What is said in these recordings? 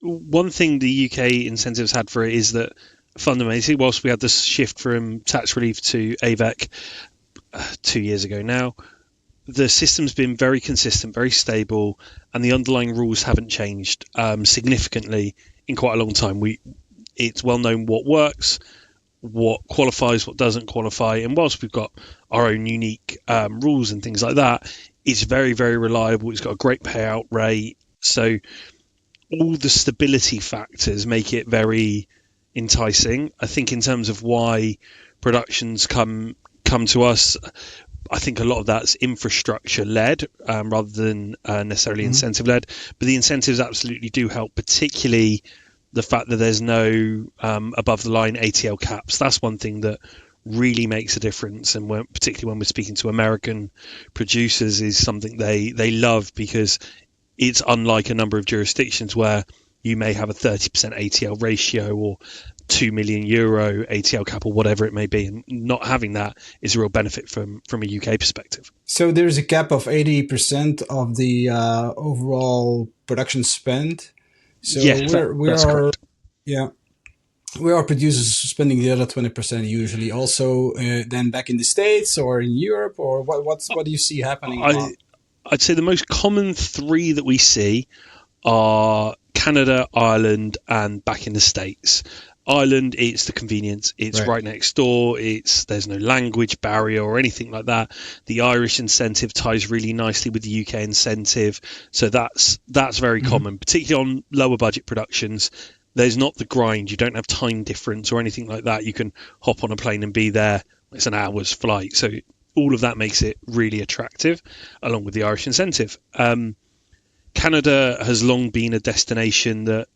one thing the UK incentives had for it is that fundamentally, whilst we had this shift from tax relief to AVEC 2 years ago now, the system's been very consistent, very stable, and the underlying rules haven't changed significantly in quite a long time. It's well known what works, what qualifies, what doesn't qualify, and whilst we've got our own unique rules and things like that, it's very, very reliable. It's got a great payout rate, so all the stability factors make it very enticing. I think in terms of why productions come to us, I think a lot of that's infrastructure led rather than necessarily incentive led. But the incentives absolutely do help, particularly the fact that there's no above the line ATL caps. That's one thing that really makes a difference, and particularly when we're speaking to American producers, is something they love, because it's unlike a number of jurisdictions where you may have a 30% ATL ratio or €2 million ATL cap or whatever it may be, and not having that is a real benefit from a UK perspective. So there's a cap of 80% of the overall production spend. So Yes, that's correct. yeah, we are producers spending the other 20% usually. Also, then back in the States or in Europe, or what do you see happening? I'd say the most common three that we see are Canada, Ireland, and back in the States. Ireland, it's the convenience. It's right next door. There's no language barrier or anything like that. The Irish incentive ties really nicely with the UK incentive, so that's very common, particularly on lower budget productions. There's not the grind. You don't have time difference or anything like that. You can hop on a plane and be there. It's an hour's flight, so all of that makes it really attractive, along with the Irish incentive. Canada has long been a destination that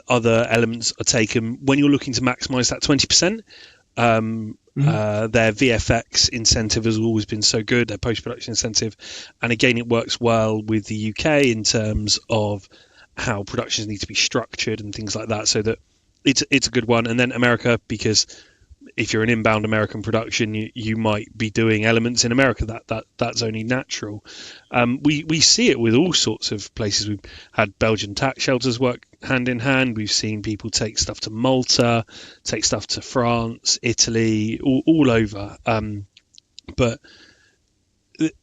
other elements are taken when you're looking to maximise that 20%. Their VFX incentive has always been so good, their post-production incentive, and again it works well with the UK in terms of how productions need to be structured and things like that, so that it's a good one. And then America, because if you're an inbound American production, you might be doing elements in America. That's only natural. We see it with all sorts of places. We've had Belgian tax shelters work hand in hand. We've seen people take stuff to Malta, take stuff to France, Italy, all over. But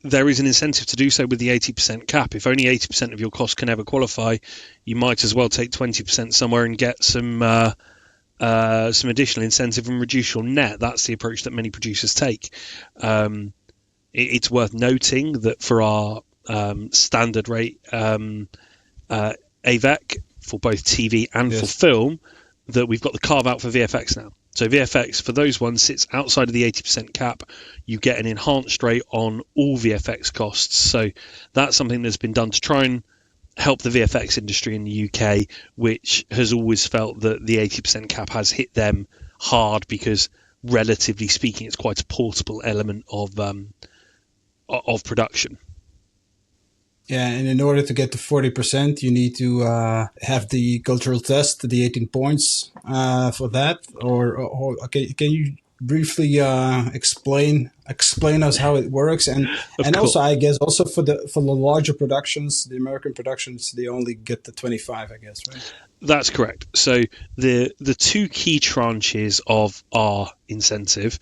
there is an incentive to do so with the 80% cap. If only 80% of your costs can ever qualify, you might as well take 20% somewhere and get some additional incentive and reduce your net. That's the approach that many producers take. It's worth noting that for our standard rate AVEC for both TV and for film, that we've got the carve out for VFX now. So VFX for those ones sits outside of the 80% cap. You get an enhanced rate on all VFX costs. So that's something that's been done to try and help the VFX industry in the UK, which has always felt that the 80% cap has hit them hard, because relatively speaking it's quite a portable element of production. Yeah, and in order to get to 40%, you need to have the cultural test, the 18 points for that. Or okay, can you briefly explain us how it works? And also, I guess, also for the larger productions, the American productions, they only get the 25, I guess, right? That's correct. So the two key tranches of our incentive,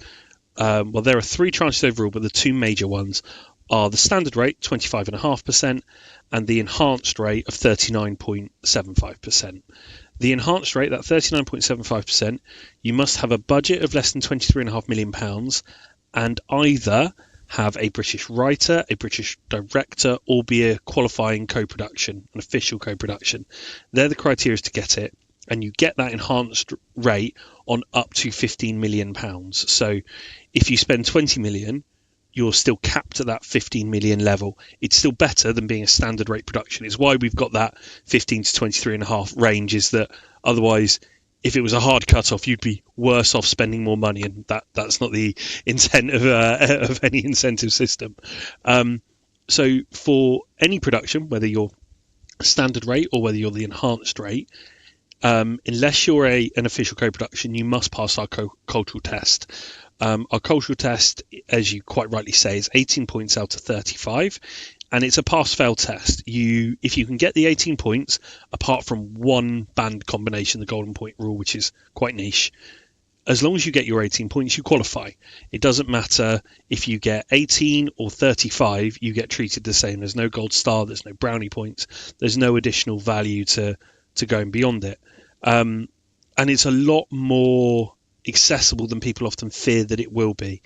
well, there are three tranches overall, but the two major ones are the standard rate, 25.5%, and the enhanced rate of 39.75%. The enhanced rate, that 39.75%, you must have a budget of less than £23.5 million and either have a British writer, a British director, or be a qualifying co-production, an official co-production. They're the criteria to get it, and you get that enhanced rate on up to £15 million. So if you spend 20 million, you're still capped at that 15 million level. It's still better than being a standard rate production. It's why we've got that 15 to 23.5 range, is that otherwise, if it was a hard cut-off, you'd be worse off spending more money, and that's not the intent of any incentive system. So for any production, whether you're standard rate or whether you're the enhanced rate, unless you're an official co-production, you must pass our cultural test. Our cultural test, as you quite rightly say, is 18 points out of 35. and it's a pass-fail test. If you can get the 18 points, apart from one band combination, the golden point rule, which is quite niche, as long as you get your 18 points, you qualify. It doesn't matter if you get 18 or 35, you get treated the same. There's no gold star, there's no brownie points, there's no additional value to going beyond it. And it's a lot more accessible than people often fear that it will be.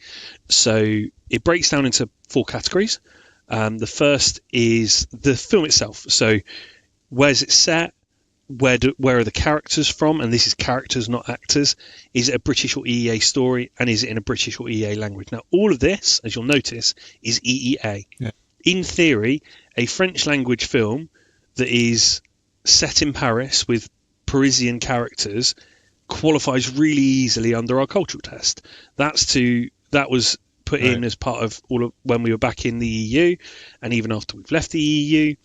So it breaks down into 4 categories. The first is the film itself. So where's it set? Where are the characters from? And this is characters, not actors. Is it a British or EEA story? And is it in a British or EEA language? Now, all of this, as you'll notice, is EEA. Yeah. In theory, a French language film that is set in Paris with Parisian characters qualifies really easily under our cultural test. That was put in as part of when we were back in the EU, and even after we've left the EU,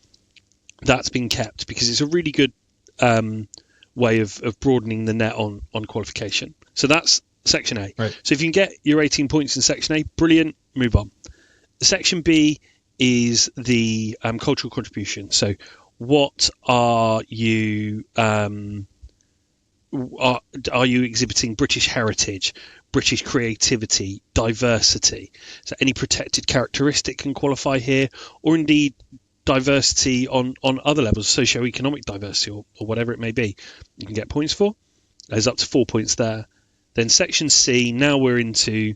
that's been kept because it's a really good way of broadening the net on qualification. So that's section A. Right. So if you can get your 18 points in section A, brilliant, move on. Section B is the cultural contribution. So what are you are you exhibiting? British heritage, British creativity, diversity. So any protected characteristic can qualify here, or indeed diversity on other levels, socio-economic diversity or whatever it may be, you can get points for. There's up to 4 points there. Then section C, now we're into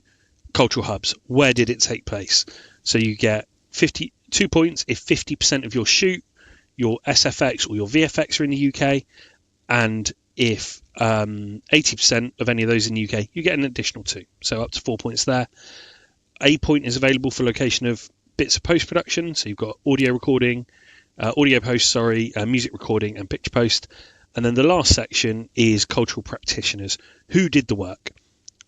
cultural hubs. Where did it take place? So you get 52 points if 50% of your shoot, your SFX or your VFX are in the UK, and if 80% of any of those in the UK, you get an additional 2. So up to 4 points there. A point is available for location of bits of post-production. So you've got audio recording, audio post, music recording and picture post. And then the last section is cultural practitioners. Who did the work?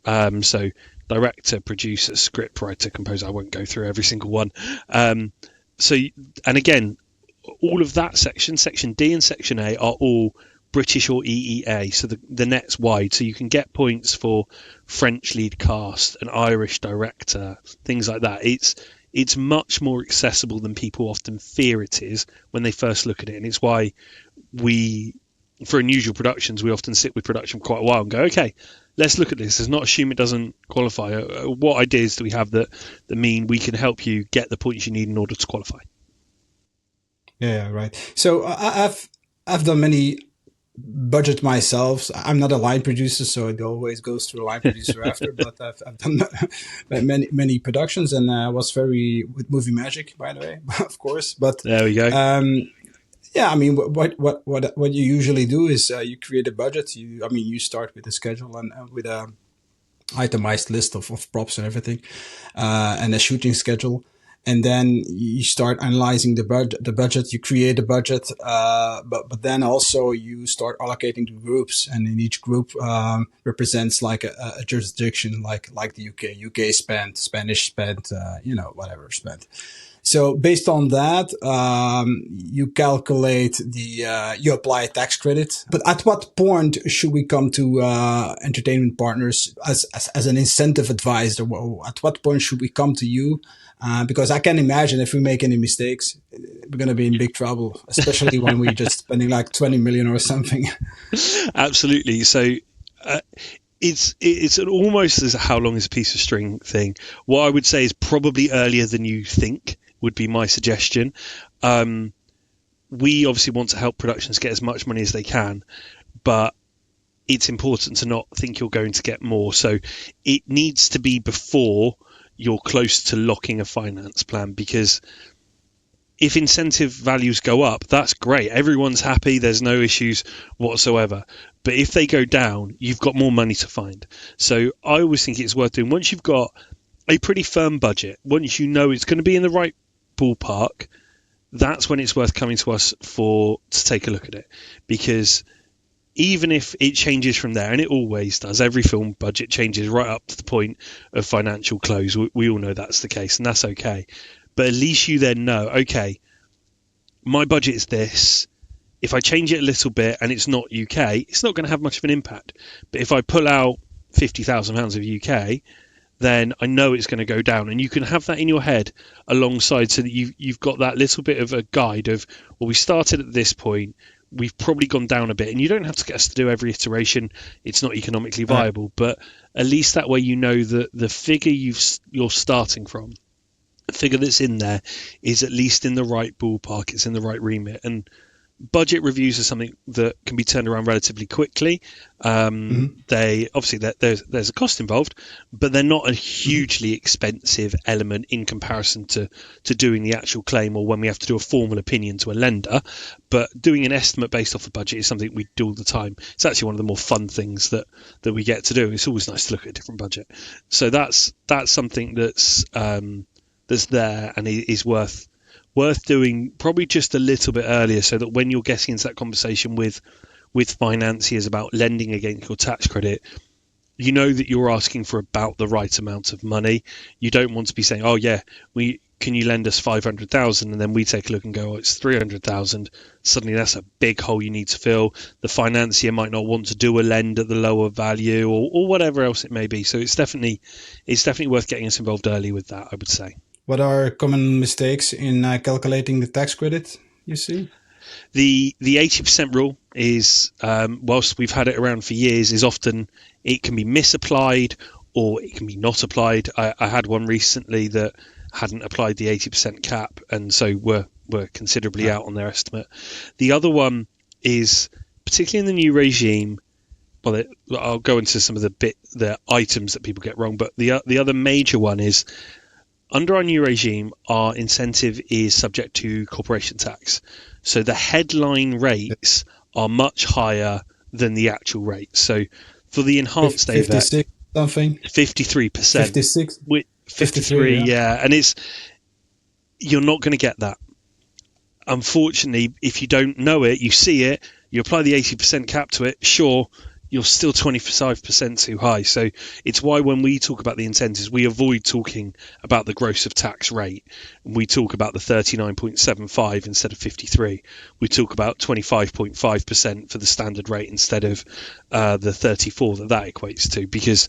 So director, producer, script writer, composer. I won't go through every single one. And again, all of that section D and section A are all British or EEA, so the net's wide, so you can get points for French lead cast, an Irish director, things like that. It's much more accessible than people often fear it is when they first look at it, and it's why for unusual productions, we often sit with production for quite a while and go, okay, let's look at this. Let's not assume it doesn't qualify. What ideas do we have that mean we can help you get the points you need in order to qualify? Yeah, right. So I've done many budget myself. I'm not a line producer, so it always goes through a line producer after. But I've done many productions, and I was very with Movie Magic, by the way, of course. But there we go. Yeah, I mean, what you usually do is you create a budget. You start with a schedule and with a itemized list of props and everything, and a shooting schedule. And then you start analyzing the budget. You create a budget, but then also you start allocating to groups, and in each group represents like a jurisdiction, like the UK. UK spent, Spanish spent, whatever spent. So based on that, you calculate you apply a tax credit. But at what point should we come to entertainment partners as an incentive advisor? At what point should we come to you? Because I can imagine if we make any mistakes, we're going to be in big trouble, especially when we're just spending like 20 million or something. Absolutely. So it's almost as a how long is a piece of string thing. What I would say is probably earlier than you think would be my suggestion. We obviously want to help productions get as much money as they can, but it's important to not think you're going to get more. So it needs to be before you're close to locking a finance plan, because if incentive values go up, that's great. Everyone's happy. There's no issues whatsoever. But if they go down, you've got more money to find. So I always think it's worth doing. Once you've got a pretty firm budget, once you know it's going to be in the right ballpark, that's when it's worth coming to us to take a look at it. Because even if it changes from there, and it always does, every film budget changes right up to the point of financial close. We all know that's the case, and that's okay. But at least you then know, okay, my budget is this. If I change it a little bit and it's not UK, it's not going to have much of an impact. But if I pull out £50,000 of UK, then I know it's going to go down. And you can have that in your head alongside, so that you've got that little bit of a guide of, well, we started at this point, we've probably gone down a bit, and you don't have to get us to do every iteration. It's not economically viable, but at least that way you know that the figure you're starting from, the figure that's in there, is at least in the right ballpark. It's in the right remit. And budget reviews are something that can be turned around relatively quickly. They obviously, there's a cost involved, but they're not a hugely expensive element in comparison to doing the actual claim, or when we have to do a formal opinion to a lender. But doing an estimate based off a budget is something we do all the time. It's actually one of the more fun things that we get to do. It's always nice to look at a different budget. So that's something that's there and is worth doing probably just a little bit earlier, so that when you're getting into that conversation with financiers about lending against your tax credit, you know that you're asking for about the right amount of money. You don't want to be saying, oh yeah, can you lend us 500,000, and then we take a look and go, oh, it's 300,000. Suddenly that's a big hole you need to fill. The financier might not want to do a lend at the lower value, or whatever else it may be. So it's definitely worth getting us involved early with that, I would say. What are common mistakes in calculating the tax credit, you see? The 80% rule is, whilst we've had it around for years, is often, it can be misapplied or it can be not applied. I had one recently that hadn't applied the 80% cap, and so were considerably out on their estimate. The other one is, particularly in the new regime, well, I'll go into some of the items that people get wrong, but the other major one is, under our new regime, our incentive is subject to corporation tax. So the headline rates are much higher than the actual rate. So for the enhanced AVEC, 56 something, 53%, 56, 53, yeah. And you're not going to get that. Unfortunately, if you don't know it, you see it, you apply the 80% cap to it, sure, you're still 25% too high. So it's why when we talk about the incentives, we avoid talking about the gross of tax rate. We talk about the 39.75 instead of 53. We talk about 25.5% for the standard rate instead of the 34 that equates to, because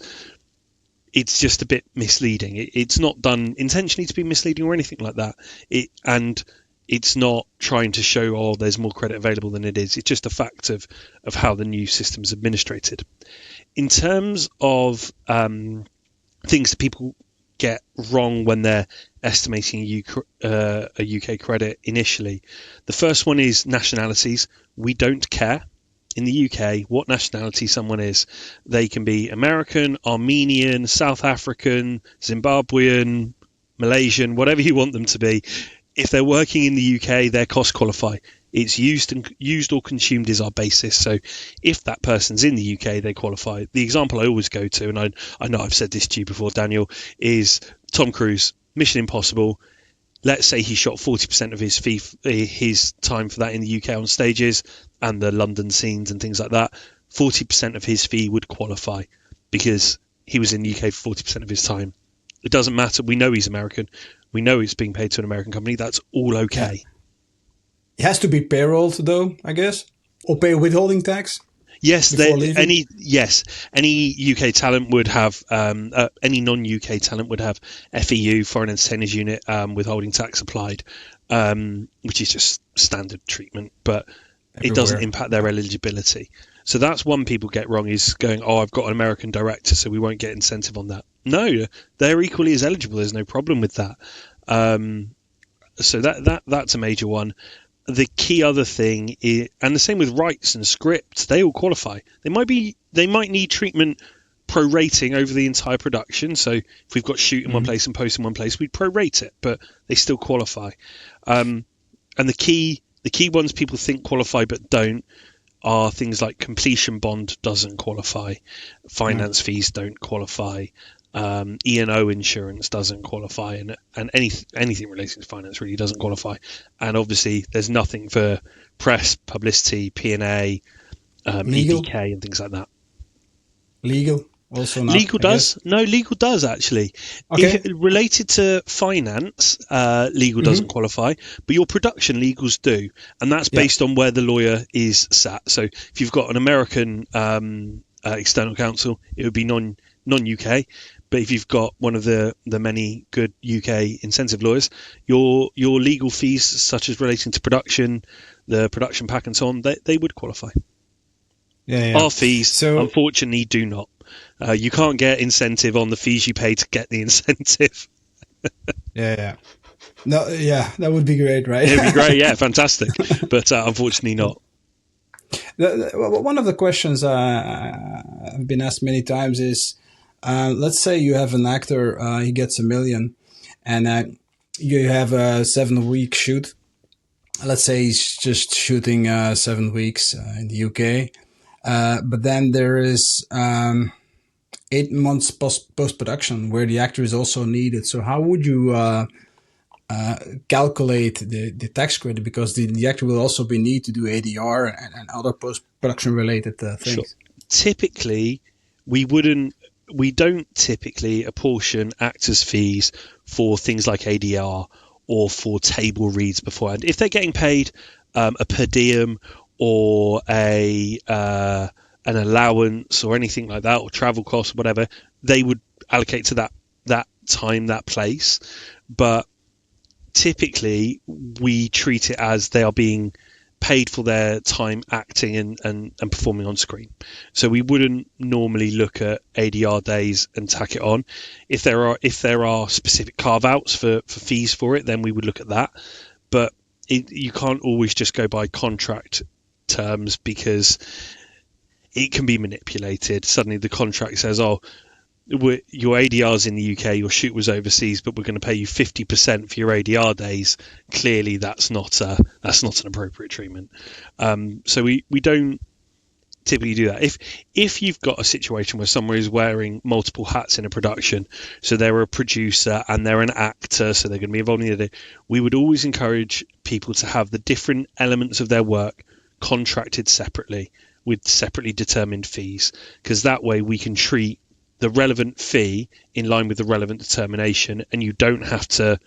it's just a bit misleading. It's not done intentionally to be misleading or anything like that. It's not trying to show, oh, there's more credit available than it is. It's just a fact of how the new system is administrated. In terms of things that people get wrong when they're estimating a UK credit initially, the first one is nationalities. We don't care in the UK what nationality someone is. They can be American, Armenian, South African, Zimbabwean, Malaysian, whatever you want them to be. If they're working in the UK, their costs qualify. It's used or consumed is our basis. So if that person's in the UK, they qualify. The example I always go to, and I know I've said this to you before, Daniel, is Tom Cruise, Mission Impossible. Let's say he shot 40% of his time for that in the UK on stages and the London scenes and things like that. 40% of his fee would qualify because he was in the UK for 40% of his time. It doesn't matter. We know he's American. We know it's being paid to an American company. That's all okay. Yeah. It has to be payrolled, though, I guess, or pay withholding tax. Yes, any UK talent would have, any non-UK talent would have FEU, Foreign Entertainers Unit, withholding tax applied, which is just standard treatment, but everywhere. It doesn't impact their eligibility. So that's one people get wrong, is going, oh, I've got an American director, so we won't get incentive on that. No, they're equally as eligible. There's no problem with that. So that's a major one. The key other thing is, and the same with rights and scripts, they all qualify. They might need treatment prorating over the entire production. So if we've got shoot in one place and post in one place, we'd prorate it, but they still qualify. And the key ones people think qualify but don't are things like completion bond doesn't qualify, finance fees don't qualify, E&O insurance doesn't qualify, and anything relating to finance really doesn't qualify. And obviously there's nothing for press, publicity, P&A, EVK and things like that. Legal also not, legal does. No, legal does actually. Okay. If related to finance, legal doesn't qualify, but your production legals do, and that's based on where the lawyer is sat. So if you've got an American external counsel, it would be non-UK. But if you've got one of the many good UK incentive lawyers, your legal fees, such as relating to production, the production pack and so on, they would qualify. Yeah. Our fees, So unfortunately, do not. You can't get incentive on the fees you pay to get the incentive. yeah. No, yeah, that would be great, right? It'd be great, yeah, fantastic. But unfortunately not. One of the questions I've been asked many times is, let's say you have an actor, he gets $1 million, and you have a 7-week shoot. Let's say he's just shooting 7 weeks in the UK, but then there is 8 months post production where the actor is also needed. So how would you calculate the tax credit, because the actor will also be need to do ADR and other post-production related things. Sure. Typically, we don't typically apportion actors' fees for things like ADR or for table reads beforehand. If they're getting paid a per diem or an allowance or anything like that, or travel costs, whatever, they would allocate to that time, that place. But typically, we treat it as they are being paid for their time acting and performing on screen. So we wouldn't normally look at ADR days and tack it on. If there are specific carve-outs for fees for it, then we would look at that. But you can't always just go by contract terms, because it can be manipulated. Suddenly the contract says, oh, your ADR's in the UK, your shoot was overseas, but we're going to pay you 50% for your ADR days. Clearly, that's not an appropriate treatment. So we don't typically do that. If you've got a situation where someone is wearing multiple hats in a production, so they're a producer and they're an actor, so they're going to be involved in the, we would always encourage people to have the different elements of their work contracted separately with separately determined fees, because that way we can treat the relevant fee in line with the relevant determination, and you don't have to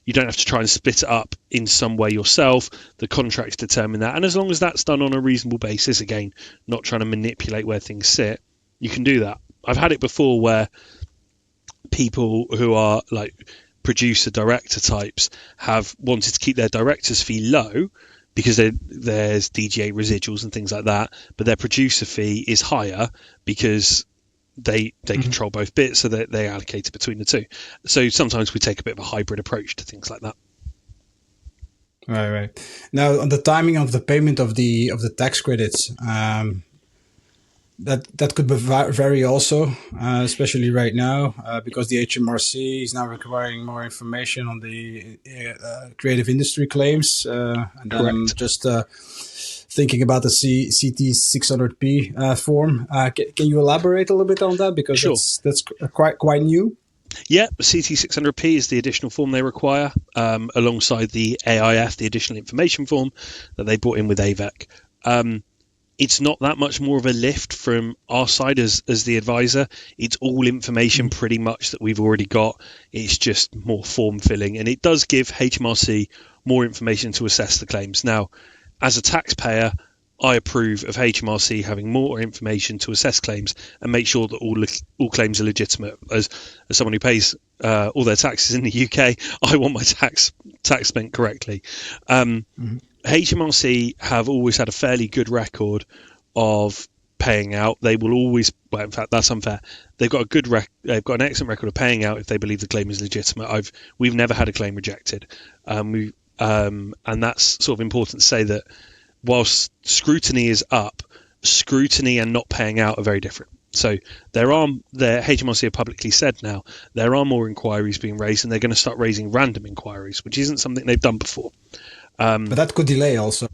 try and split it up in some way yourself. The contracts determine that, and as long as that's done on a reasonable basis, again, not trying to manipulate where things sit, you can do that. I've had it before where people who are like producer director types have wanted to keep their director's fee low because there's DGA residuals and things like that, but their producer fee is higher because they control both bits, so that they allocate it between the two. So sometimes we take a bit of a hybrid approach to things like that. Right. Now, on the timing of the payment of the tax credits, that could vary also, especially right now, because the HMRC is now requiring more information on the creative industry claims, and then Correct. I'm just thinking about the CT 600P form. Can you elaborate a little bit on that, because Sure. that's quite new? Yeah, CT 600P is the additional form they require, alongside the AIF, the additional information form that they brought in with AVEC. It's not that much more of a lift from our side as the advisor. It's all information pretty much that we've already got. It's just more form filling, and it does give HMRC more information to assess the claims. Now, as a taxpayer, I approve of HMRC having more information to assess claims and make sure that all claims are legitimate. As someone who pays all their taxes in the UK, I want my tax spent correctly. HMRC have always had a fairly good record of paying out. They will always, well, in fact, that's unfair. They've got an excellent record of paying out if they believe the claim is legitimate. We've never had a claim rejected, and that's sort of important to say that whilst scrutiny is up, scrutiny and not paying out are very different. So the HMRC have publicly said now there are more inquiries being raised, and they're going to start raising random inquiries, which isn't something they've done before. But that could delay also.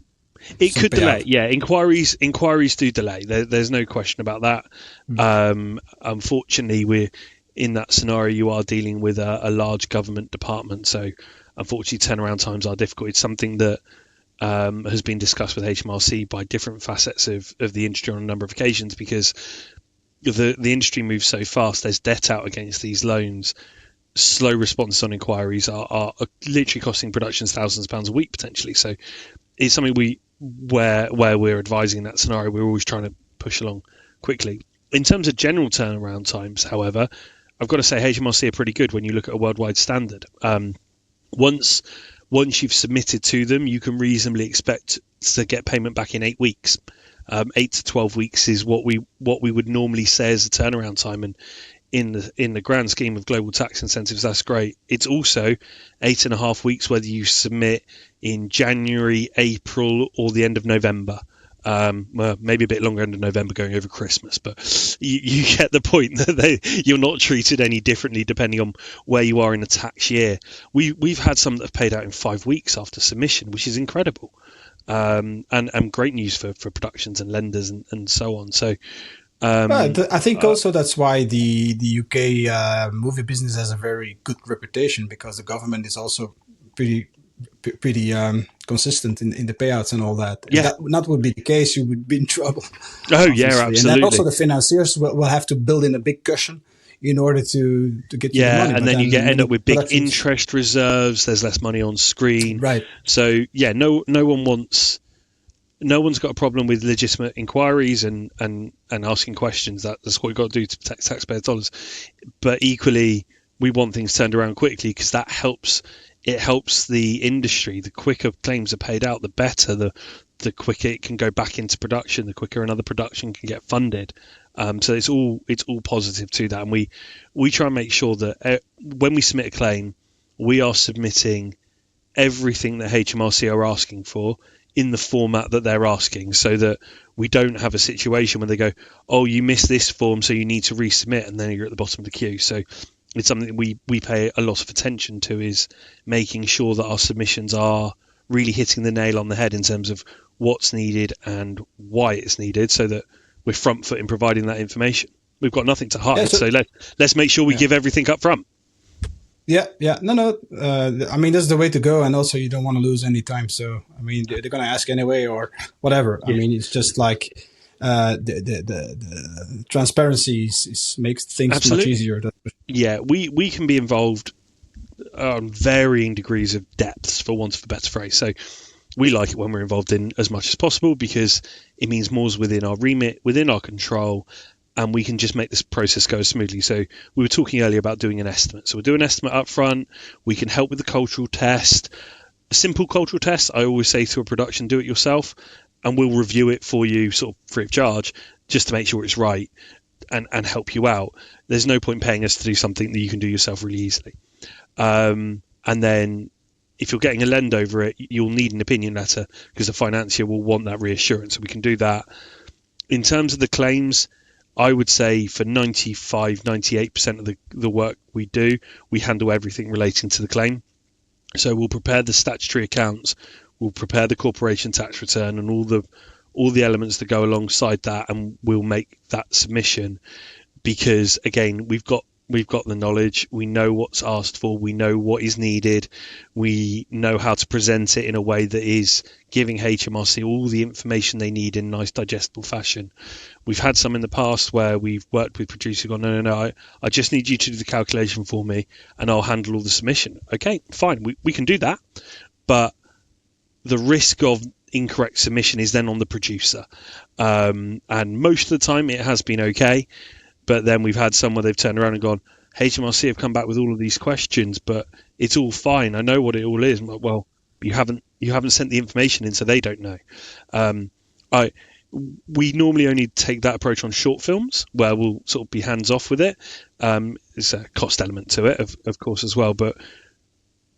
It could delay, yeah. Inquiries do delay. There's no question about that. Unfortunately, we're in that scenario. You are dealing with a large government department, so unfortunately, turnaround times are difficult. It's something that has been discussed with HMRC by different facets of the industry on a number of occasions, because the industry moves so fast. There's debt out against these loans. Slow response on inquiries are literally costing productions thousands of pounds a week potentially. So it's something where we're advising in that scenario, we're always trying to push along quickly. In terms of general turnaround times, however, I've got to say HMRC are pretty good when you look at a worldwide standard. Once you've submitted to them, you can reasonably expect to get payment back in 8 weeks. 8 to 12 weeks is what we would normally say as a turnaround time, and in the grand scheme of global tax incentives, that's great. It's also 8.5 weeks whether you submit in January, April, or the end of November. Well, maybe a bit longer end of November going over Christmas, but you get the point that you're not treated any differently depending on where you are in the tax year. We've had some that have paid out in 5 weeks after submission, which is incredible, and great news for productions and lenders and so on. So I think also that's why the UK movie business has a very good reputation, because the government is also pretty consistent in the payouts and all that. If that would be the case, you would be in trouble. Oh yeah, absolutely. And then also the financiers will have to build in a big cushion in order to get you the money. And then you end up with big interest reserves. There's less money on screen. Right. So yeah, no one's got a problem with legitimate inquiries and asking questions. That's what we've got to do to protect taxpayer dollars. But equally, we want things turned around quickly, because that helps. It helps the industry. The quicker claims are paid out, the better. The quicker it can go back into production, the quicker another production can get funded. So it's all positive to that. And we try and make sure that when we submit a claim, we are submitting everything that HMRC are asking for in the format that they're asking, so that we don't have a situation where they go, oh, you missed this form, so you need to resubmit, and then you're at the bottom of the queue. So it's something that we pay a lot of attention to, is making sure that our submissions are really hitting the nail on the head in terms of what's needed and why it's needed, so that we're front foot in providing that information. We've got nothing to hide, so let's make sure we give everything up front. Yeah. No. I mean, that's the way to go, and also you don't want to lose any time. So, I mean, they're going to ask anyway, or whatever. Yeah. I mean, it's just like the transparency makes things Absolutely. much easier. Yeah, we can be involved on varying degrees of depths, for want of a better phrase. So we like it when we're involved in as much as possible, because it means more's within our remit, within our control, and we can just make this process go smoothly. So we were talking earlier about doing an estimate. So we'll do an estimate up front. We can help with the cultural test. A simple cultural test, I always say to a production, do it yourself, and we'll review it for you sort of free of charge, just to make sure it's right and help you out. There's no point paying us to do something that you can do yourself really easily. And then if you're getting a lend over it, you'll need an opinion letter, because the financier will want that reassurance. So we can do that. In terms of the claims, I would say for 98% of the work we do, we handle everything relating to the claim. So we'll prepare the statutory accounts, we'll prepare the corporation tax return, and all the elements that go alongside that, and we'll make that submission, because again, we've got the knowledge, we know what's asked for, we know what is needed, we know how to present it in a way that is giving HMRC all the information they need in a nice digestible fashion. We've had some in the past where we've worked with producers who go, no, I just need you to do the calculation for me and I'll handle all the submission. Okay, fine, we can do that, but the risk of incorrect submission is then on the producer, and most of the time it has been okay. But then we've had some where they've turned around and gone, HMRC have come back with all of these questions, but it's all fine. I know what it all is. Like, well, you haven't sent the information in, so they don't know. We normally only take that approach on short films, where we'll sort of be hands off with it. There's a cost element to it, of course, as well. But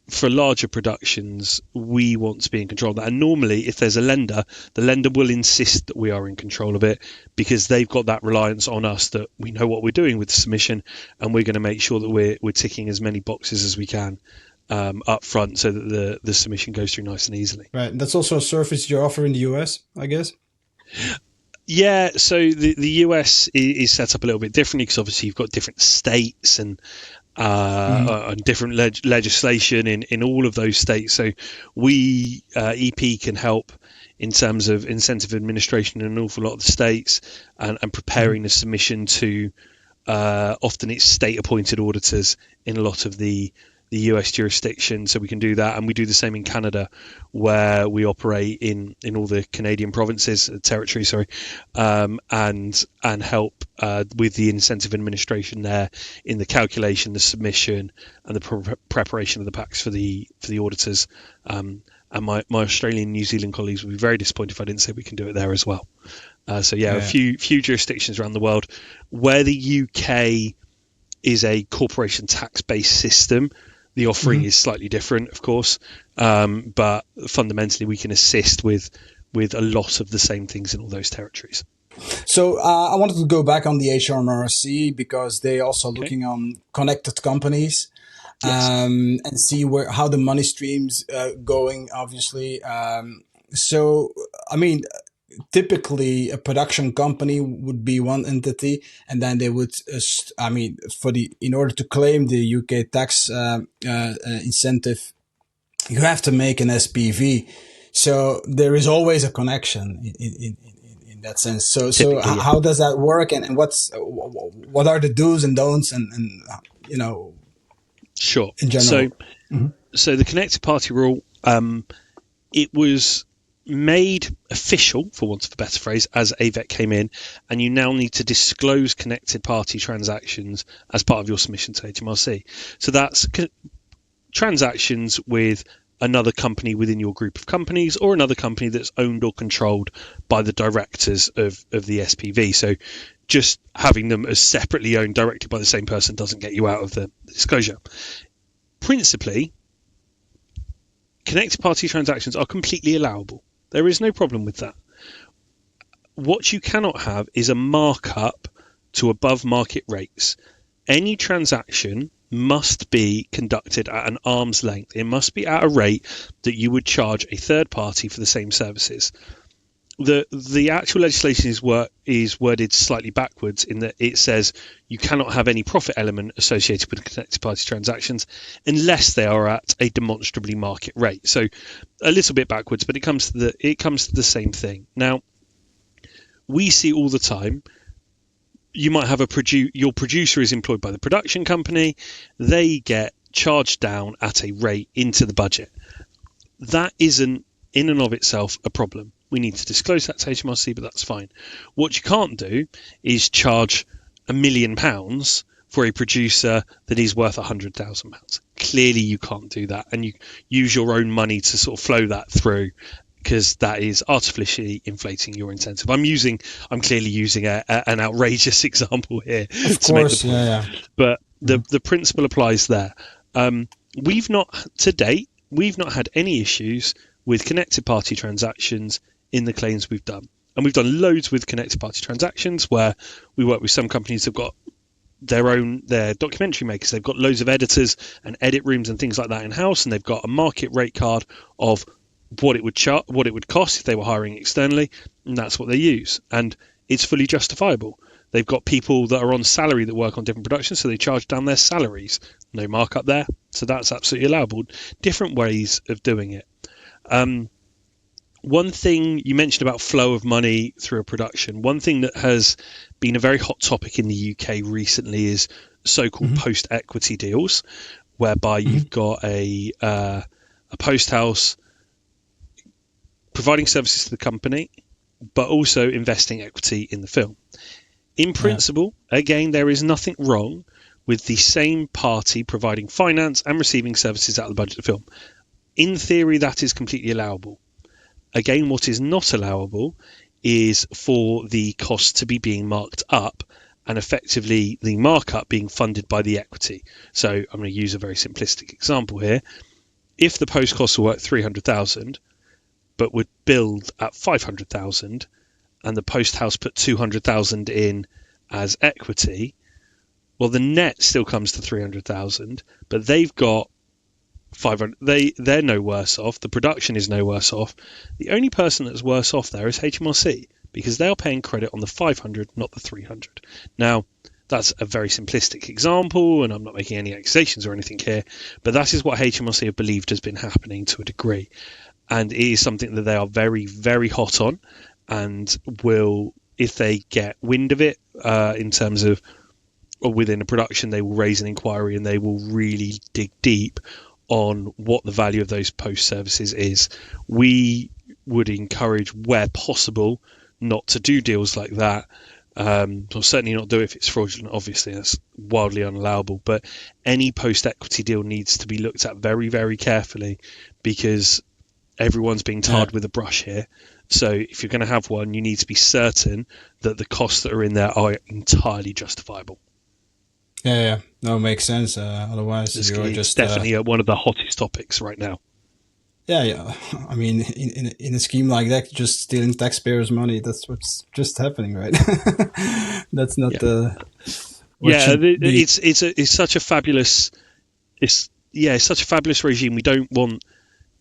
for larger productions, we want to be in control of that. And normally, if there's a lender, the lender will insist that we are in control of it, because they've got that reliance on us that we know what we're doing with the submission, and we're going to make sure that we're ticking as many boxes as we can up front, so that the submission goes through nice and easily. Right. And that's also a service you offer in the US, I guess? Yeah, so the US is set up a little bit differently, because obviously you've got different states and different legislation in all of those states. So we, EP, can help in terms of incentive administration in an awful lot of the states, and preparing the submission to often it's state appointed auditors in a lot of the US jurisdiction. So we can do that, and we do the same in Canada, where we operate in all the Canadian provinces, territories, and help with the incentive administration there in the calculation, the submission, and the preparation of the packs for the auditors. And my Australian, New Zealand colleagues would be very disappointed if I didn't say we can do it there as well. So a few jurisdictions around the world where the UK is a corporation tax-based system. The offering is slightly different, of course, but fundamentally we can assist with a lot of the same things in all those territories. So I wanted to go back on the HMRC because they're also looking on connected companies. Yes. And see how the money streams going, obviously. So, I mean, typically a production company would be one entity, and then they would, in order to claim the UK tax incentive, you have to make an SPV. So there is always a connection in that sense. So how does that work, and what are the do's and don'ts, and Sure. In general. So the connected party rule, it was made official, for want of a better phrase, as AVEC came in, and you now need to disclose connected party transactions as part of your submission to HMRC. So that's transactions with another company within your group of companies, or another company that's owned or controlled by the directors of the SPV. So just having them as separately owned directly by the same person doesn't get you out of the disclosure. Principally, connected party transactions are completely allowable. There is no problem with that. What you cannot have is a markup to above market rates. Any transaction must be conducted at an arm's length. It must be at a rate that you would charge a third party for the same services. The actual legislation is worded slightly backwards in that it says you cannot have any profit element associated with connected party transactions unless they are at a demonstrably market rate. So a little bit backwards, but it comes to the same thing. Now, we see all the time. You might have your producer is employed by the production company. They get charged down at a rate into the budget. That isn't in and of itself a problem. We need to disclose that to HMRC, but that's fine. What you can't do is charge £1 million for a producer that is worth £100,000. Clearly, you can't do that, and you use your own money to sort of flow that through, because that is artificially inflating your incentive. I'm clearly using an outrageous example here to make the point. Yeah. But the principle applies there. We've not had any issues with connected party transactions in the claims we've done. And we've done loads with connected party transactions where we work with some companies that have got their documentary makers. They've got loads of editors and edit rooms and things like that in-house, and they've got a market rate card of what it would cost if they were hiring externally, and that's what they use. And it's fully justifiable. They've got people that are on salary that work on different productions, so they charge down their salaries. No markup there. So that's absolutely allowable. Different ways of doing it. One thing you mentioned about flow of money through a production. One thing that has been a very hot topic in the UK recently is so-called post-equity deals, whereby you've got a post house providing services to the company, but also investing equity in the film. In principle, again, there is nothing wrong with the same party providing finance and receiving services out of the budget of the film. In theory, that is completely allowable. Again, what is not allowable is for the cost to be being marked up and effectively the markup being funded by the equity. So I'm going to use a very simplistic example here. If the post costs were worth 300,000, but would build at 500,000, and the post house put 200,000 in as equity, well, the net still comes to 300,000, but they've got 500. They're no worse off. The production is no worse off. The only person that's worse off there is HMRC, because they are paying credit on the 500, not the 300. Now, that's a very simplistic example, and I'm not making any accusations or anything here, but that is what HMRC have believed has been happening to a degree. And it is something that they are very, very hot on, and will, if they get wind of it, in terms of, or within a production, they will raise an inquiry and they will really dig deep on what the value of those post services is. We would encourage, where possible, not to do deals like that, I'll certainly not do it if it's fraudulent. Obviously, that's wildly unallowable. But any post-equity deal needs to be looked at very, very carefully, because everyone's being tarred with a brush here. So if you're going to have one, you need to be certain that the costs that are in there are entirely justifiable. Yeah. No, makes sense. Otherwise, It's you're just definitely one of the hottest topics right now. yeah. I mean, in a scheme like that, just stealing taxpayers' money. That's what's just happening, right? That's not Yeah, what should be. it's such a fabulous it's such a fabulous regime. We don't want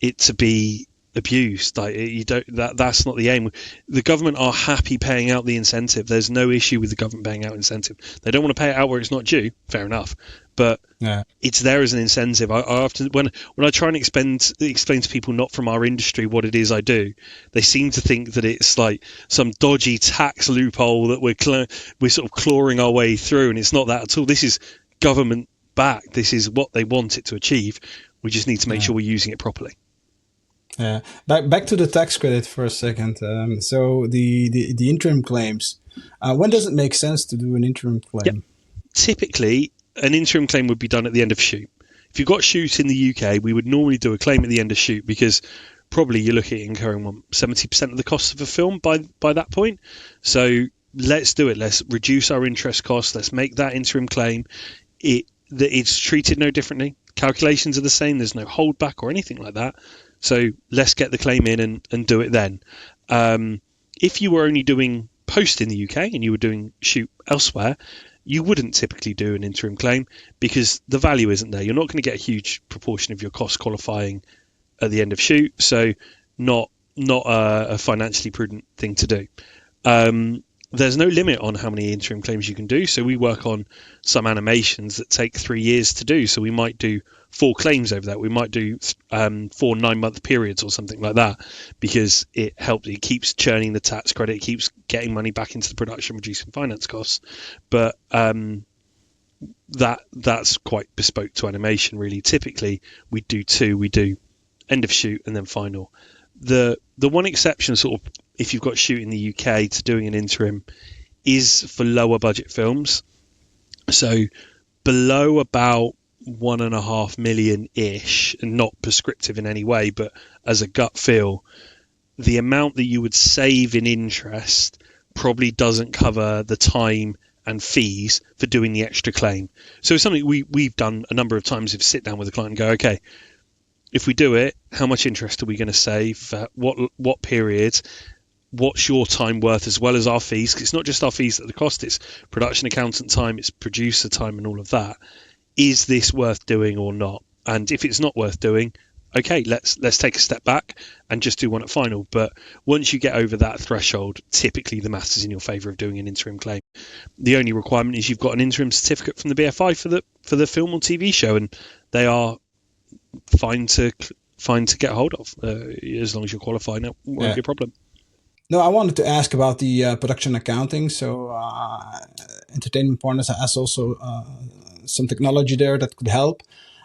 it to be abused. Like, you don't, that's not the aim. The government are happy paying out the incentive. There's no issue with the government paying out incentive. They don't want to pay it out where it's not due. Fair enough, but Yeah. it's there as an incentive. I often, when I try and explain to people not from our industry what it is I do, they seem to think that it's like some dodgy tax loophole that we're sort of clawing our way through, and it's not that at all. This is government backed. This is what they want it to achieve. We just need to make Yeah. sure we're using it properly. Yeah. Back to the tax credit for a second. So the interim claims. When does it make sense to do an interim claim? Typically, an interim claim would be done at the end of shoot. If you've got shoot in the UK, we would normally do a claim at the end of shoot, because probably you're looking at incurring 70% of the cost of a film by that point. So let's do it. Let's reduce our interest costs. Let's make that interim claim. It's treated no differently. Calculations are the same. There's no holdback or anything like that. So let's get the claim in and do it then. If you were only doing post in the UK and you were doing shoot elsewhere, you wouldn't typically do an interim claim, because the value isn't there. You're not going to get a huge proportion of your costs qualifying at the end of shoot. So not a financially prudent thing to do. There's no limit on how many interim claims you can do. So we work on some animations that take 3 years to do. So we might do 4 claims over that. We might do 4 9-month periods or something like that, because it helps. It keeps churning the tax credit. It keeps getting money back into the production, reducing finance costs. But that's quite bespoke to animation, really. Typically, we do 2. We do end of shoot and then final. The one exception, sort of, if you've got shoot in the UK to doing an interim, is for lower budget films. So below about 1.5 million ish, and not prescriptive in any way, but as a gut feel, the amount that you would save in interest probably doesn't cover the time and fees for doing the extra claim. So it's something we've done a number of times. If you sit down with a client and go, okay, if we do it, how much interest are we going to save? What period? What's your time worth, as well as our fees? Because it's not just our fees that the cost, it's production accountant time, it's producer time, and all of that. Is this worth doing or not? And if it's not worth doing, okay, let's take a step back and just do one at final. But once you get over that threshold, typically the maths is in your favour of doing an interim claim. The only requirement is you've got an interim certificate from the BFI for the film or TV show, and they are fine to get hold of, as long as you're qualified. It won't be a problem. No, I wanted to ask about the production accounting. So Entertainment Partners has also some technology there that could help.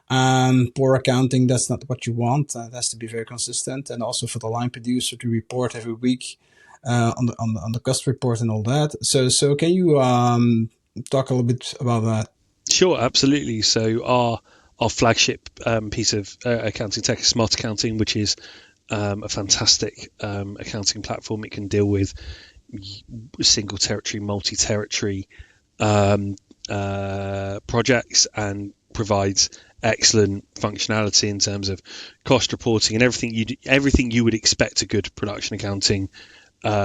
Poor accounting, that's not what you want. It has to be very consistent. And also for the line producer to report every week on the cost report and all that. So can you talk a little bit about that? Sure, absolutely. So our flagship piece of accounting tech is Smart Accounting, which is a fantastic accounting platform. It can deal with single territory, multi-territory projects, and provides excellent functionality in terms of cost reporting and everything you would expect a good production accounting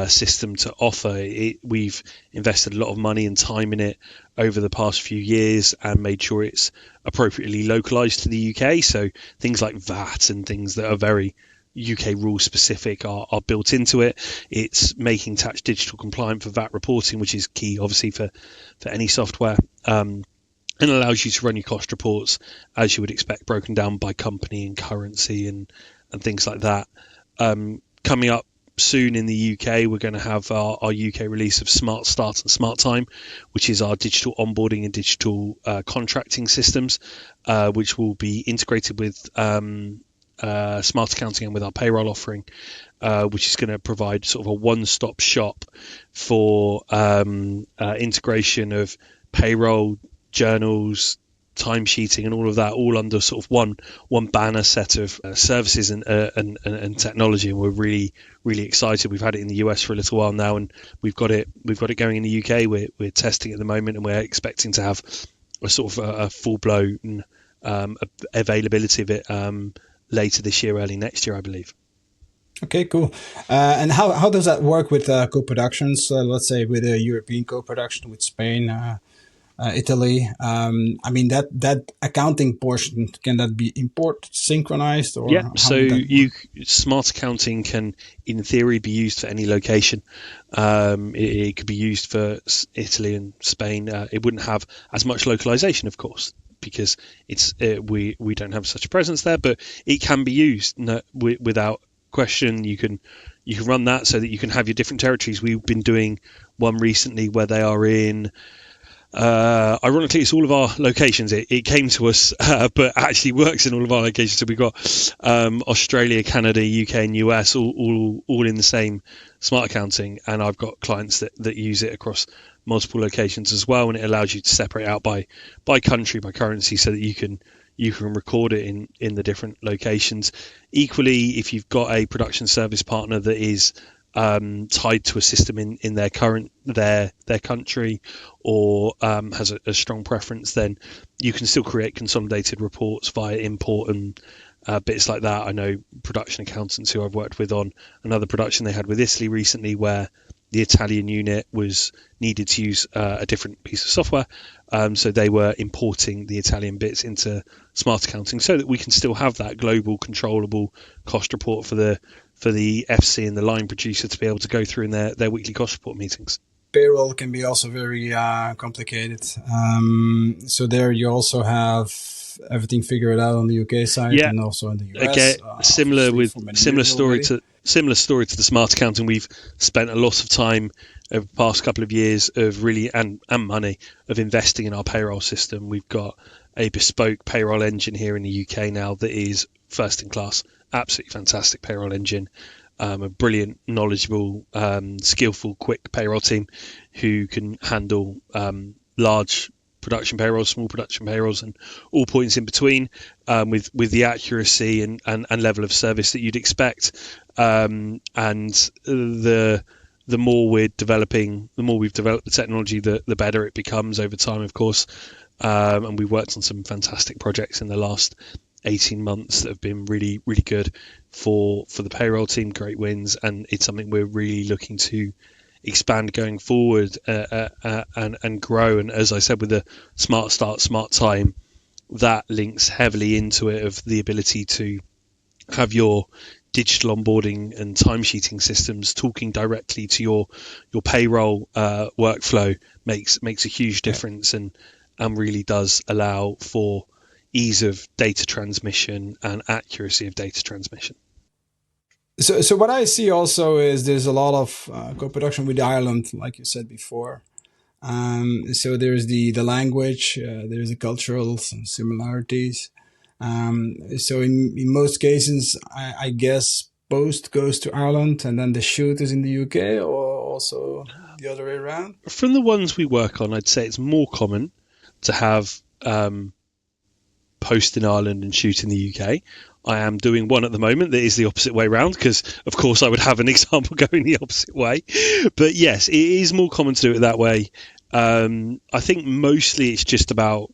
system to offer. We've invested a lot of money and time in it over the past few years and made sure it's appropriately localized to the UK. So things like VAT and things that are very UK rule specific are built into it. It's making tax digital compliant for VAT reporting, which is key, obviously, for any software, and allows you to run your cost reports as you would expect, broken down by company and currency and things like that. Coming up soon in the UK, we're going to have our UK release of Smart Start and Smart Time, which is our digital onboarding and digital contracting systems, which will be integrated with smart accounting and with our payroll offering, which is going to provide sort of a one-stop shop for integration of payroll, journals, timesheeting, and all of that, all under sort of one banner set of services and technology. And we're really excited. We've had it in the US for a little while now, and we've got it going in the UK. We're testing at the moment, and we're expecting to have a sort of a full-blown availability of it later this year, early next year, I believe. Okay, cool. And how does that work with co-productions? Let's say with a European co-production with Spain, Italy. I mean that accounting portion, can that be import synchronized, or Yeah, how so would that work? smart accounting can, in theory, be used for any location. It could be used for Italy and Spain. It wouldn't have as much localization, of course, because we don't have such a presence there. But it can be used without question. You can run that so that you can have your different territories. We've been doing one recently where they are in. Ironically, it's all of our locations. It came to us, but actually works in all of our locations. So we've got Australia, Canada, UK, and US all in the same smart accounting. And I've got clients that use it across multiple locations as well. And it allows you to separate out by country, by currency, so that you can record it in the different locations. Equally, if you've got a production service partner that is tied to a system in their country, or has a strong preference, then you can still create consolidated reports via import and bits like that. I know production accountants who I've worked with on another production they had with Italy recently, where the Italian unit was needed to use a different piece of software, so they were importing the Italian bits into smart accounting so that we can still have that global controllable cost report for the FC and the line producer to be able to go through in their weekly cost report meetings. Payroll can be also very complicated. So there you also have everything figured out on the UK side, Yeah, and also in the US. again, similar story already. to the smart accounting. We've spent a lot of time over the past couple of years of really and money of investing in our payroll system. We've got a bespoke payroll engine here in the UK now that is first in class, absolutely fantastic payroll engine. A brilliant, knowledgeable, skillful, quick payroll team who can handle large production payrolls, small production payrolls, and all points in between, with the accuracy and level of service that you'd expect. And the more we've developed the technology, the better it becomes over time, of course. And we've worked on some fantastic projects in the last 18 months that have been really, really good for the payroll team, great wins, and it's something we're really looking to expand going forward and grow. And as I said, with the Smart Start, Smart Time, that links heavily into it, of the ability to have your digital onboarding and timesheeting systems talking directly to your payroll workflow makes a huge difference, and really does allow for ease of data transmission and accuracy of data transmission. So what I see also is there's a lot of co-production with Ireland, like you said before. So there's the language, there's the cultural similarities. So in most cases, I guess post goes to Ireland and then the shoot is in the UK, or also the other way around? From the ones we work on, I'd say it's more common to have post in Ireland and shoot in the UK. I am doing one at the moment that is the opposite way around, because of course I would have an example going the opposite way. But yes, it is more common to do it that way. I think mostly it's just about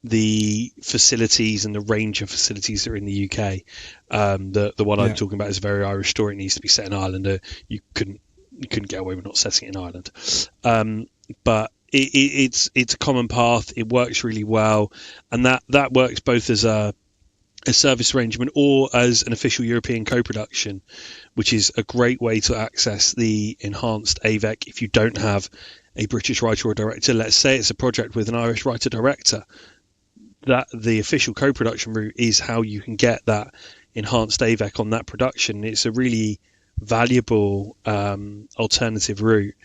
the facilities and the range of facilities that are in the UK. The one I'm talking about is a very Irish story. It needs to be set in Ireland. You couldn't get away with not setting it in Ireland. But it's a common path. It works really well, and that works both as a service arrangement or as an official European co-production, which is a great way to access the enhanced AVEC if you don't have a British writer or director. Let's say it's a project with an Irish writer director. That the official co-production route is how you can get that enhanced AVEC on that production. It's a really valuable alternative route,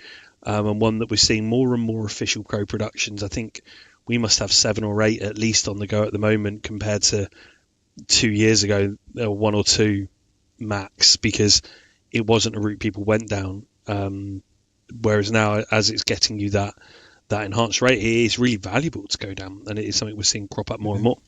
and one that we're seeing more and more official co-productions. I think we must have 7 or 8 at least on the go at the moment, compared to 2 years ago there were one or two max, because it wasn't a route people went down. Whereas now, as it's getting you that enhanced rate, it is really valuable to go down, and it is something we're seeing crop up more and more.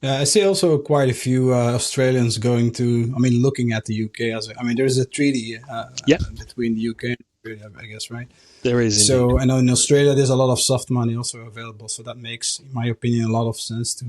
Yeah, I see also quite a few Australians going to, I mean, looking at the UK there's a treaty Yeah, between the UK and Australia, I guess, right? there is indeed. So, and in Australia, there's a lot of soft money also available. So that makes, in my opinion, a lot of sense to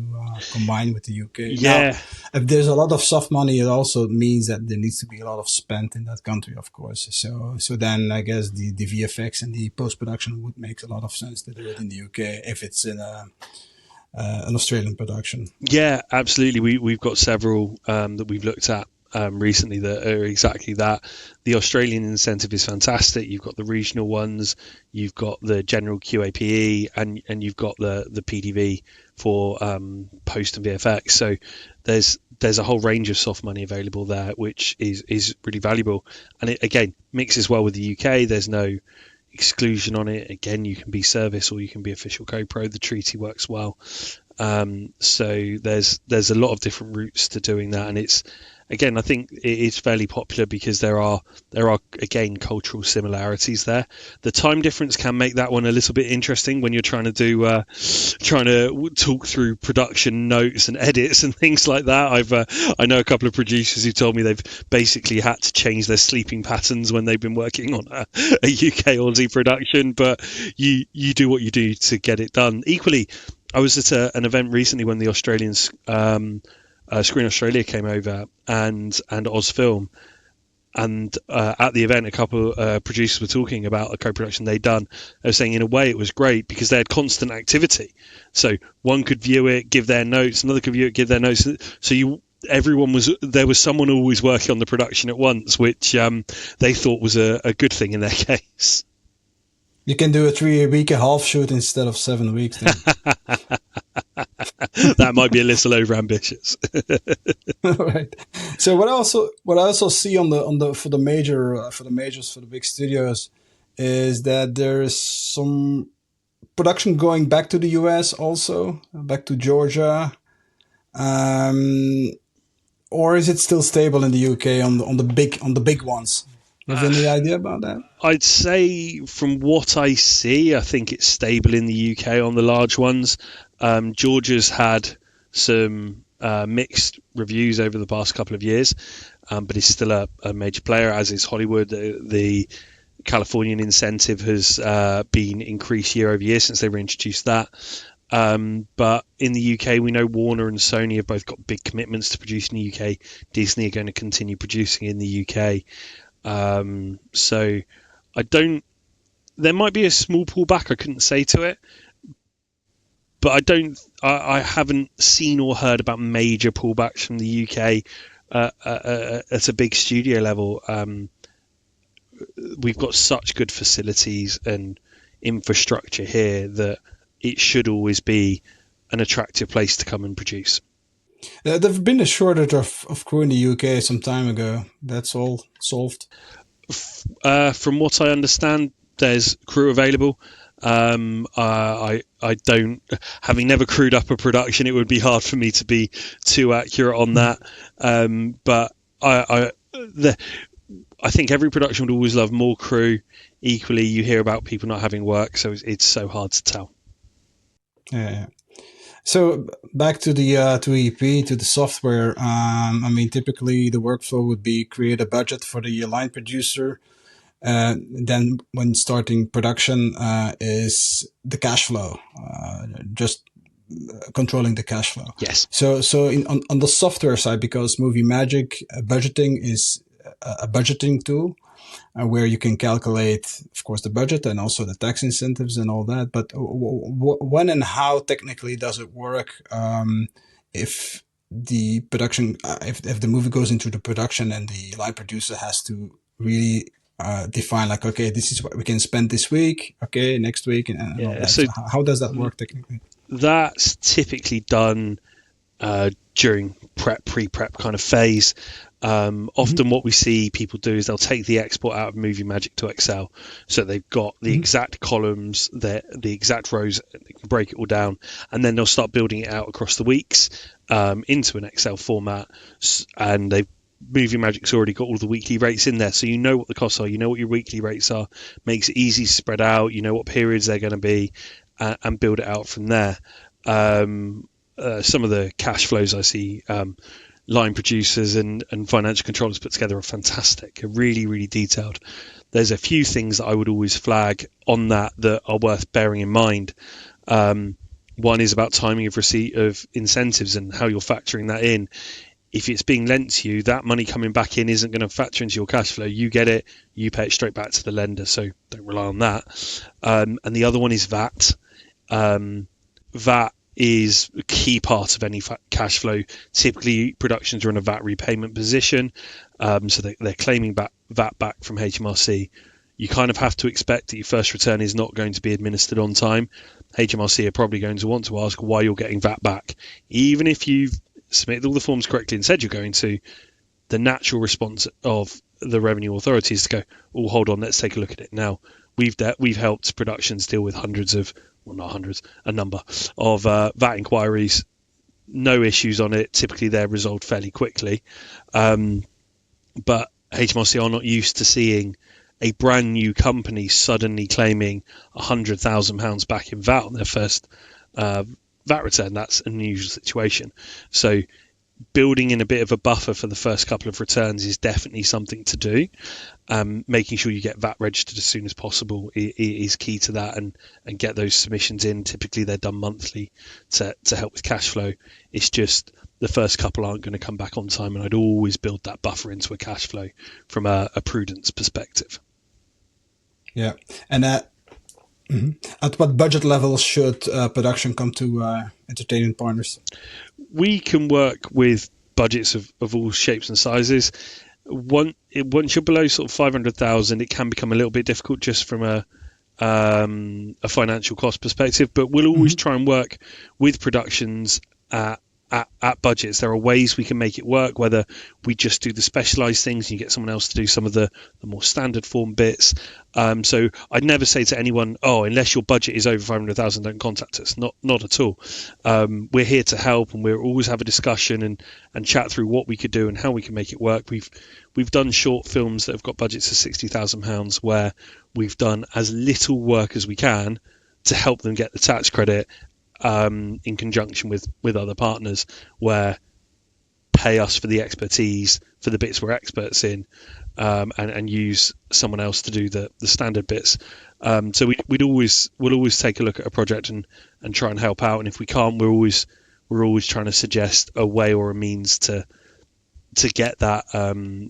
combine with the UK. Yeah. Now, if there's a lot of soft money, it also means that there needs to be a lot of spent in that country, of course. So then I guess the VFX and the post-production would make a lot of sense to do it in the UK if it's in an Australian production. Yeah, absolutely. We've got several that we've looked at recently that are exactly that. The Australian incentive is fantastic. You've got the regional ones, you've got the general QAPE, and you've got the PDV for post and VFX. So there's a whole range of soft money available there, which is really valuable. And it again mixes well with the UK. There's no exclusion on it. Again, you can be service or you can be official co-pro. The treaty works well. So there's a lot of different routes to doing that, and it's, again, I think it is fairly popular because there are again cultural similarities there. The time difference can make that one a little bit interesting when you're trying to talk through production notes and edits and things like that. I know a couple of producers who told me they've basically had to change their sleeping patterns when they've been working on a UK Aussie production, but you do what you do to get it done. Equally, I was at an event recently when the Australians Screen Australia came over and Ozfilm, and at the event a couple producers were talking about a co-production they'd done. They were saying in a way it was great because they had constant activity, so one could view it, give their notes, another could view it, give their notes, so there was someone always working on the production at once, which they thought was a good thing in their case. You can do a 3-week-and-a-half shoot instead of 7 weeks then. That might be a little over ambitious. Right. So what I also see on the for the majors, for the big studios, is that there is some production going back to the US also, back to Georgia, or is it still stable in the UK on the big ones? Do you have any idea about that? I'd say from what I see, I think it's stable in the UK on the large ones. Georgia's had some mixed reviews over the past couple of years, but it's still a major player, as is Hollywood. The Californian incentive has been increased year over year since they reintroduced that. But in the UK, we know Warner and Sony have both got big commitments to produce in the UK. Disney are going to continue producing in the UK. So there might be a small pullback, I couldn't say to it, but I haven't seen or heard about major pullbacks from the UK at a big studio level. We've got such good facilities and infrastructure here that it should always be an attractive place to come and produce. There's been a shortage of crew in the UK some time ago. That's all solved. From what I understand, there's crew available. I don't, having never crewed up a production, it would be hard for me to be too accurate on that. But I think every production would always love more crew. Equally, you hear about people not having work, so it's so hard to tell. Yeah. So back to the to the software. Typically the workflow would be create a budget for the line producer. Then when starting production is the cash flow, just controlling the cash flow. Yes. So on the software side, because Movie Magic budgeting is a budgeting tool, where you can calculate, of course, the budget and also the tax incentives and all that. But when and how technically does it work if the production, if the movie goes into the production and the line producer has to really define, like, okay, this is what we can spend this week, okay, next week, and all that. So how does that work technically? That's typically done during pre-prep kind of phase. Often what we see people do is they'll take the export out of Movie Magic to Excel. So they've got the exact columns, the exact rows, they can break it all down, and then they'll start building it out across the weeks into an Excel format. And Movie Magic's already got all the weekly rates in there. So you know what the costs are, you know what your weekly rates are, makes it easy to spread out, you know what periods they're going to be, and build it out from there. Some of the cash flows I see line producers and financial controllers put together are fantastic, are really, really detailed. There's a few things that I would always flag on that are worth bearing in mind. One is about timing of receipt of incentives and how you're factoring that in. If it's being lent to you, that money coming back in isn't going to factor into your cash flow. You get it, you pay it straight back to the lender, so don't rely on that. And the other one is VAT. VAT is a key part of any cash flow. Typically, productions are in a VAT repayment position, so they're claiming VAT back from HMRC. You kind of have to expect that your first return is not going to be administered on time. HMRC are probably going to want to ask why you're getting VAT back. Even if you've submitted all the forms correctly and said you're going to, the natural response of the revenue authority is to go, oh, hold on, let's take a look at it. Now, we've helped productions deal with a number of VAT inquiries, no issues on it. Typically they're resolved fairly quickly, but HMRC are not used to seeing a brand new company suddenly claiming £100,000 back in VAT on their first VAT return. That's an unusual situation. So building in a bit of a buffer for the first couple of returns is definitely something to do. Making sure you get VAT registered as soon as possible is key to that, and get those submissions in. Typically they're done monthly to help with cash flow. It's just the first couple aren't going to come back on time, and I'd always build that buffer into a cash flow from a prudence perspective. Yeah. And at what budget levels should production come to entertainment partners? We can work with budgets of all shapes and sizes. Once you're below sort of 500,000, it can become a little bit difficult just from a financial cost perspective. But we'll always try and work with productions at budgets. There are ways we can make it work, whether we just do the specialized things and you get someone else to do some of the more standard form bits. So I'd never say to anyone, oh, unless your budget is over 500,000, don't contact us. Not at all. We're here to help, and we'll always have a discussion and chat through what we could do and how we can make it work. We've done short films that have got budgets of £60,000 where we've done as little work as we can to help them get the tax credit, in conjunction with other partners, where pay us for the expertise for the bits we're experts in, and use someone else to do the standard bits. So we'll always take a look at a project and try and help out. And if we can't, we're always trying to suggest a way or a means to get that,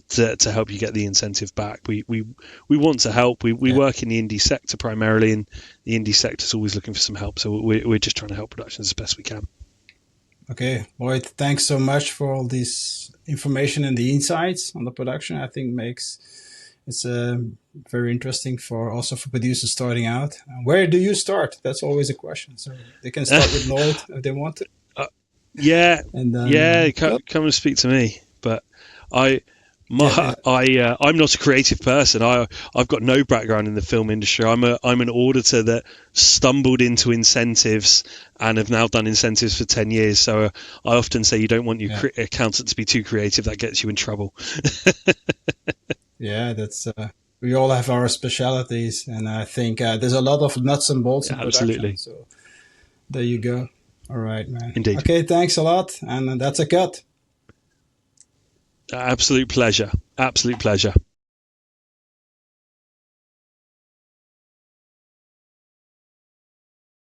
to help you get the incentive back. We want to help. We work in the indie sector primarily, and the indie sector is always looking for some help. So we're just trying to help productions as best we can. Okay, Lloyd, thanks so much for all this information and the insights on the production. I think it's very interesting for producers starting out. Where do you start? That's always a question. So they can start with Lloyd if they want to. Come and speak to me. But I'm not a creative person. I've got no background in the film industry. I'm an auditor that stumbled into incentives and have now done incentives for 10 years. So I often say you don't want your accountant to be too creative. That gets you in trouble. Yeah, that's we all have our specialities, and I think there's a lot of nuts and bolts in production. Absolutely. So there you go. All right, man. Indeed. Okay, thanks a lot, and that's a cut. Absolute pleasure.